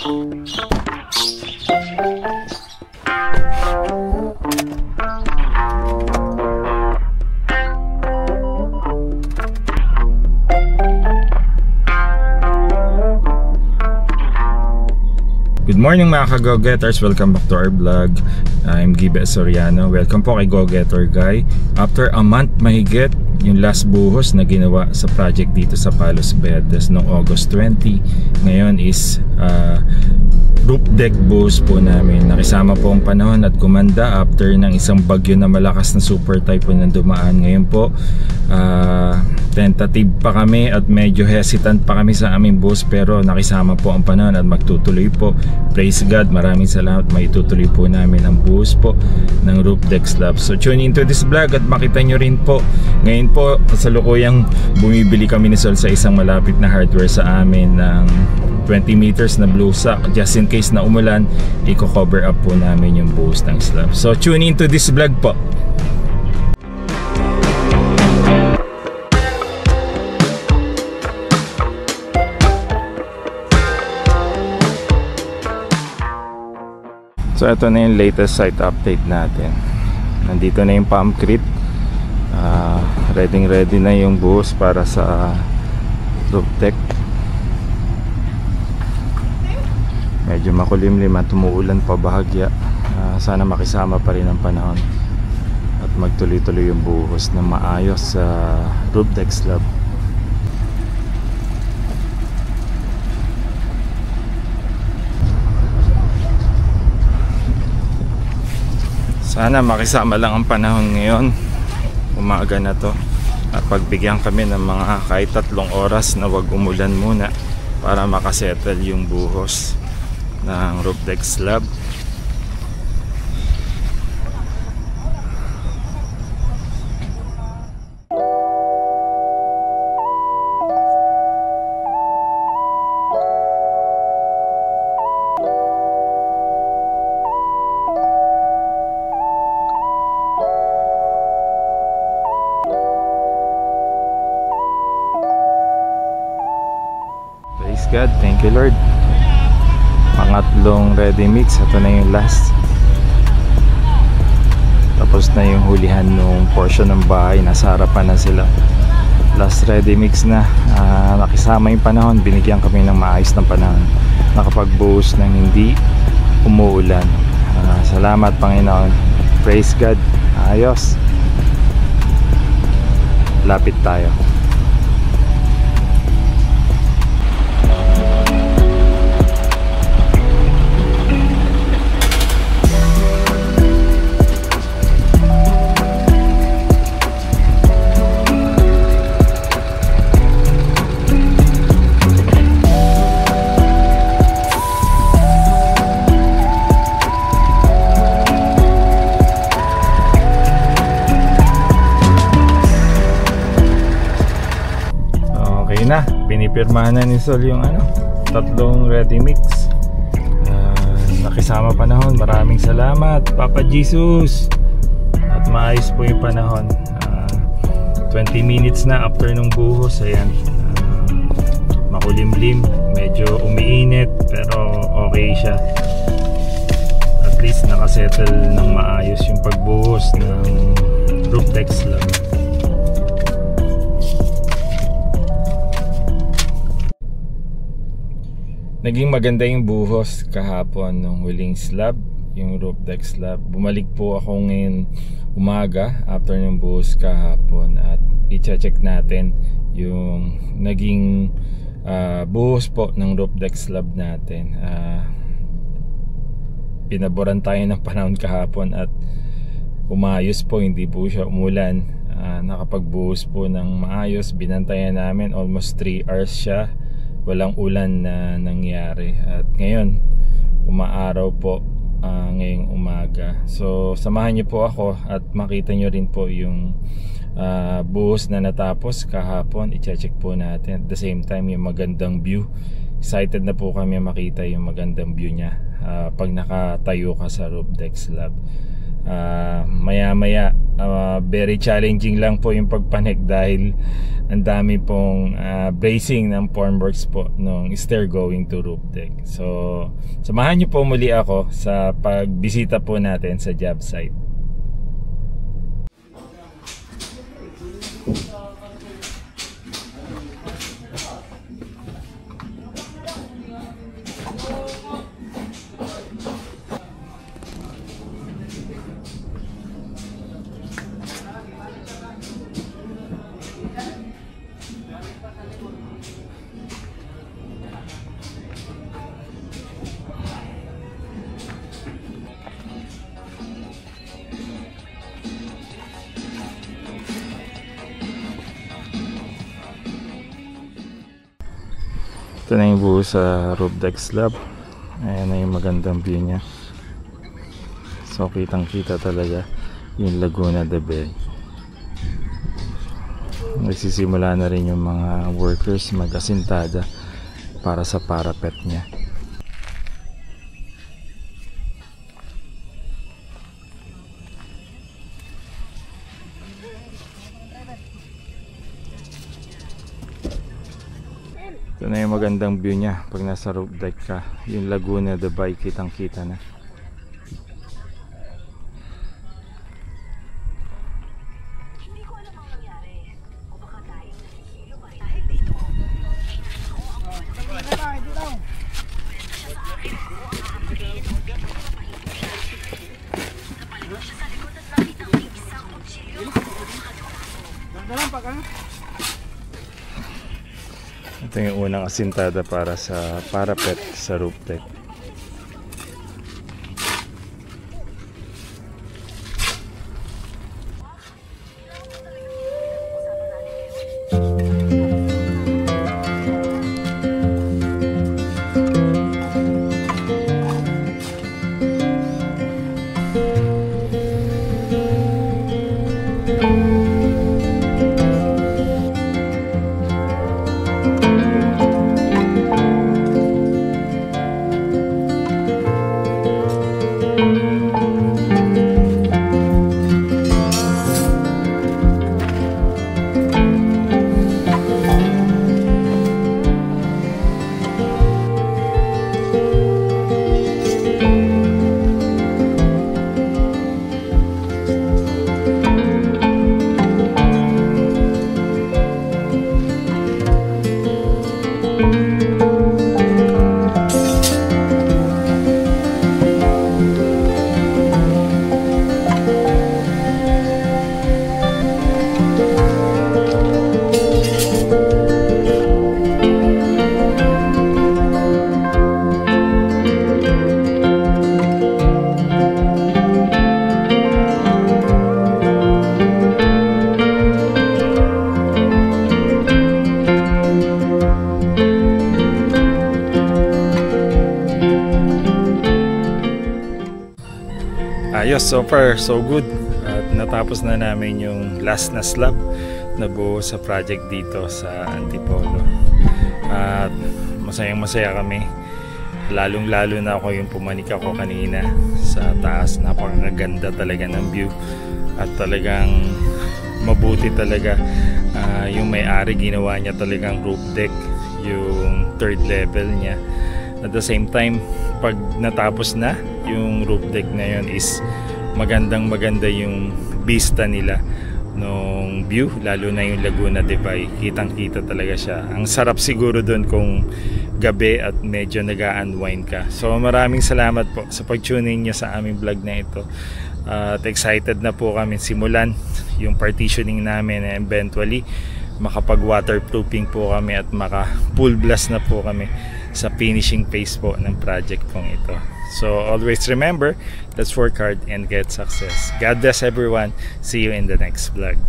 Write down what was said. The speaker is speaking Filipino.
Good morning mga ka-go-getters, welcome back to our vlog. I'm Gibe Soriano. Welcome po kay Go-Getter Guy. After a month mahigit, yung last buhos na ginawa sa project dito sa Palos Verdes noong August 20. Ngayon is roof deck buhos po namin. Nakisama po ang panahon at gumanda after ng isang bagyo na malakas na super typhoon na dumaan. Ngayon po tentative pa kami at medyo hesitant pa kami sa aming buhos, pero nakisama po ang panahon at magtutuloy po. Praise God, maraming salamat, maitutuloy po namin ang buhos po ng roof deck slab. So tune into this vlog at makita nyo rin po. Ngayon po kasalukuyang bumibili kami ni Sol sa isang malapit na hardware sa amin ng 20 meters na blue sack, just in case na umulan, i-cover up po namin yung buhos ng slab. So tune into this vlog po. So ito na yung latest site update natin. Nandito na yung Palmcrete. Ready na yung buhos para sa roof deck. Medyo makulimlim at tumuulan pa bahagya. Sana makisama pa rin ang panahon at magtuloy-tuloy yung buhos na maayos sa roof deck slab. Sana makisama lang ang panahon ngayon, umaga na to, at pagbigyan kami ng mga kahit 3 oras na wag umulan muna para makasettle yung buhos ng roof deck slab. God, thank you Lord. Pangatlong ready mix, ito na yung last. Tapos na yung hulihan nung portion ng bahay, nasa harapan na sila. Last ready mix na. Nakisama yung panahon, binigyan kami ng maayos ng panahon, nakapagbuhos ng hindi umuulan. Salamat Panginoon, praise God. Ayos, lapit tayo. Na, pinipirmahan na ni Sol yung 3 ready mix. Nakisama panahon, maraming salamat Papa Jesus, at maayos po yung panahon. 20 minutes na after nung buhos, ayan, makulimlim, medyo umiinit pero okay siya. At least nakasettle ng maayos yung pagbuhos ng roof deck slab. Naging maganda yung buhos kahapon nung huling slab, yung roof deck slab. Bumalik po ako ngayon umaga after ng buhos kahapon at i-check natin yung naging buhos po ng roof deck slab natin. Pinaboran tayo ng panahon kahapon at umayos po, hindi po siya umulan. Nakapagbuhos po ng maayos, binantayan namin almost 3 hours siya, walang ulan na nangyari. At ngayon umaaraw po ngayong umaga. So samahan niyo po ako at makita niyo rin po yung buhos na natapos kahapon. I-check po natin at the same time yung magandang view. Excited na po kami makita yung magandang view niya pag nakatayo ka sa roof deck slab. maya maya very challenging lang po yung pagpanik dahil ang dami pong bracing ng formworks po nung stair going to roof deck. So samahan nyo po muli ako sa pagbisita po natin sa job site. Ito na yung buo sa roof deck slab. Ayan na yung magandang view nya. So kitang kita talaga yung Laguna de Bay. Nagsisimula na rin yung mga workers mag-asintada para sa parapet nya. Ito na yung magandang view nya pag nasa roof deck ka. Yung Laguna de Bay kitang kita na. Ito yung unang asintada para sa parapet sa roof deck. Ayos, so far so good. At natapos na namin yung last na slab na buo sa project dito sa Antipolo. At masayang masaya kami. Lalong lalo na ako yung pumanik ako kanina sa taas. Napakaganda talaga ng view. At talagang mabuti talaga. Yung may-ari ginawa niya talagang roof deck, yung third level niya. At the same time, pag natapos na yung roof deck na yun is maganda yung vista nila nung view, lalo na yung Laguna de Bay. Kitang kita talaga siya. Ang sarap siguro doon kung gabi at medyo nag-unwind ka. So maraming salamat po sa pag-tune in nyo sa aming vlog na ito. At excited na po kami simulan yung partitioning namin, and eventually makapag waterproofing po kami at maka full blast na po kami sa finishing phase po ng project pong ito. So always remember, let's work hard and get success. God bless everyone. See you in the next vlog.